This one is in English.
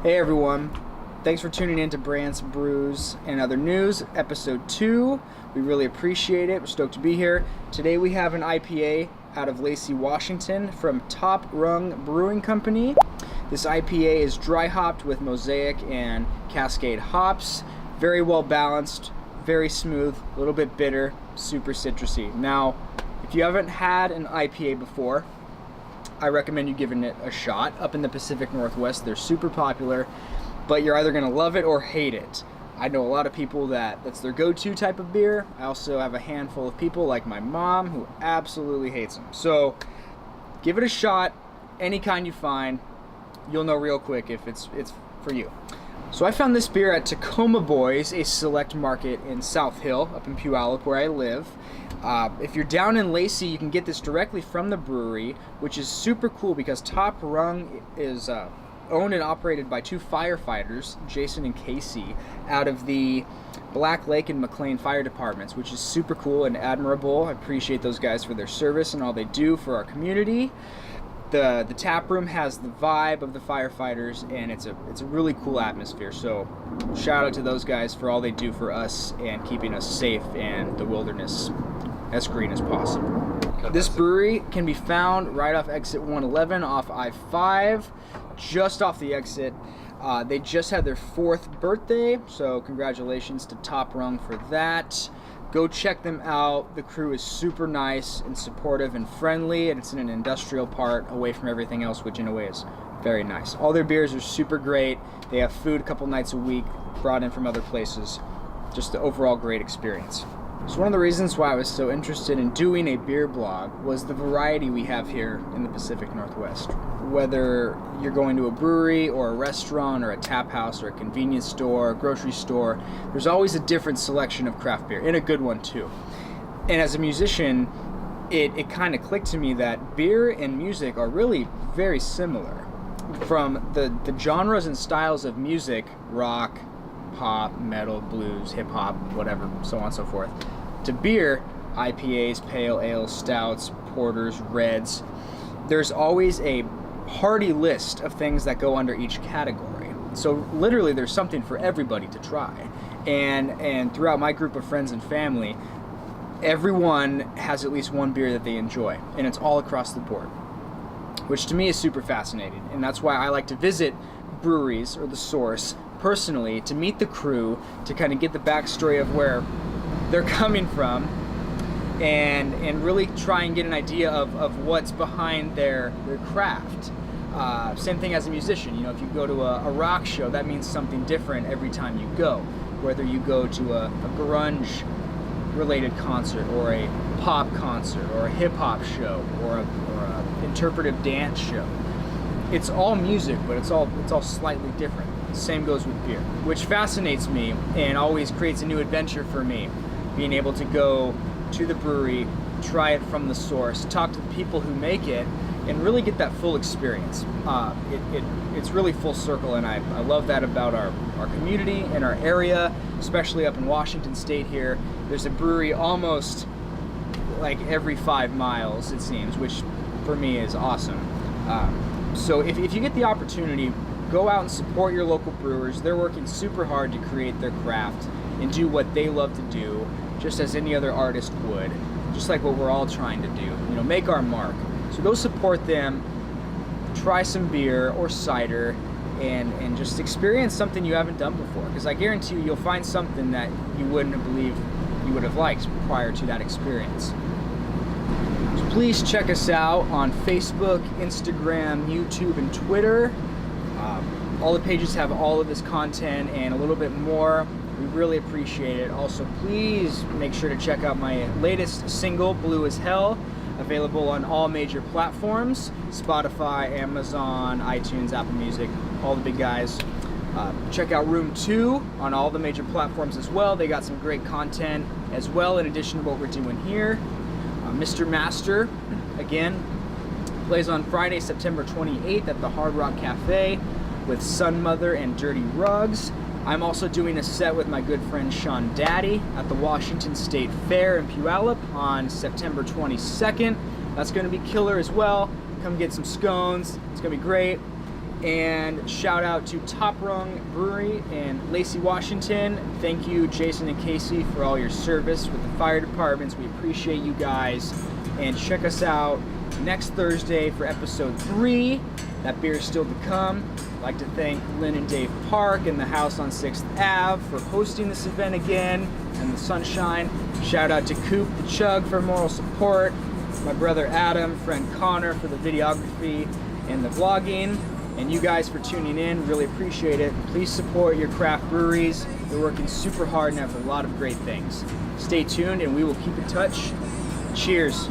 Hey everyone, thanks for tuning in to Brants, Brews, and Other News, episode 2. We really appreciate it. We're stoked to be here. Today we have an IPA out of Lacey, Washington from Rung Brewing Company. This IPA is dry hopped with Mosaic and Cascade hops. Very well balanced, very smooth, a little bit bitter, super citrusy. Now, if you haven't had an IPA before, I recommend you giving it a shot. Up in the Pacific Northwest, they're super popular, but you're either gonna love it or hate it. I know a lot of people that's their go-to type of beer. I also have a handful of people like my mom who absolutely hates them. So give it a shot, any kind you find. You'll know real quick if it's for you. So I found this beer at Tacoma Boys, a select market in South Hill, up in Puyallup where I live. If you're down in Lacey, you can get this directly from the brewery, which is super cool because Top Rung is owned and operated by two firefighters, Jason and Casey, out of the Black Lake and McLean fire departments, which is super cool and admirable. I appreciate those guys for their service and all they do for our community. The tap room has the vibe of the firefighters, and it's a really cool atmosphere. So shout out to those guys for all they do for us and keeping us safe and the wilderness as green as possible. This brewery can be found right off exit 111 off I-5, just off the exit. They just had their 4th birthday, so congratulations to Top Rung for that. Go check them out. The crew is super nice and supportive and friendly, and it's in an industrial part away from everything else, which in a way is very nice. All their beers are super great. They have food a couple nights a week brought in from other places. Just the overall great experience. So one of the reasons why I was so interested in doing a beer blog was the variety we have here in the Pacific Northwest. Whether you're going to a brewery or a restaurant or a tap house or a convenience store, a grocery store, there's always a different selection of craft beer, and a good one too. And as a musician, it kind of clicked to me that beer and music are really very similar. From the genres and styles of music, rock, pop, metal, blues, hip-hop, whatever, so on and so forth, to beer, IPAs, pale ales, stouts, porters, reds. There's always a hearty list of things that go under each category. So literally there's something for everybody to try. And throughout my group of friends and family, everyone has at least one beer that they enjoy, and it's all across the board, which to me is super fascinating. And that's why I like to visit breweries or the source personally, to meet the crew, to kind of get the backstory of where they're coming from, and really try and get an idea of what's behind their craft. Same thing as a musician. You know, if you go to a rock show, that means something different every time you go. Whether you go to a grunge related concert or a pop concert or a hip hop show or a interpretive dance show, it's all music, but it's all slightly different. Same goes with beer, which fascinates me and always creates a new adventure for me. Being able to go to the brewery, try it from the source, talk to the people who make it, and really get that full experience. It's really full circle, and I love that about our community and our area, especially up in Washington State here. There's a brewery almost like every 5 miles, it seems, which for me is awesome. So if you get the opportunity, go out and support your local brewers. They're working super hard to create their craft and do what they love to do, just as any other artist would, just like what we're all trying to do, you know, make our mark. So go support them, try some beer or cider, and just experience something you haven't done before, because I guarantee you'll find something that you wouldn't have believed you would have liked prior to that experience. So please check us out on Facebook, Instagram, YouTube, and Twitter. All the pages have all of this content and a little bit more. We really appreciate it. Also, please make sure to check out my latest single, Blue as Hell, available on all major platforms: Spotify, Amazon, iTunes, Apple Music, all the big guys. Check out Room 2 on all the major platforms as well. They got some great content as well, in addition to what we're doing here. Mr. Master, again, plays on Friday, September 28th at the Hard Rock Cafe with Sun Mother and Dirty Rugs. I'm also doing a set with my good friend Sean Daddy at the Washington State Fair in Puyallup on September 22nd. That's going to be killer as well. Come get some scones. It's going to be great. And shout out to Rung Brewery in Lacey, Washington. Thank you, Jason and Casey, for all your service with the fire departments. We appreciate you guys. And check us out next Thursday for episode 3. That beer is still to come. I'd like to thank Lynn and Dave Park and the house on 6th Ave for hosting this event again and the sunshine. Shout out to Coop the Chug for moral support. My brother Adam, friend Connor for the videography and the vlogging. And you guys for tuning in, really appreciate it. Please support your craft breweries. They're working super hard and have a lot of great things. Stay tuned and we will keep in touch. Cheers.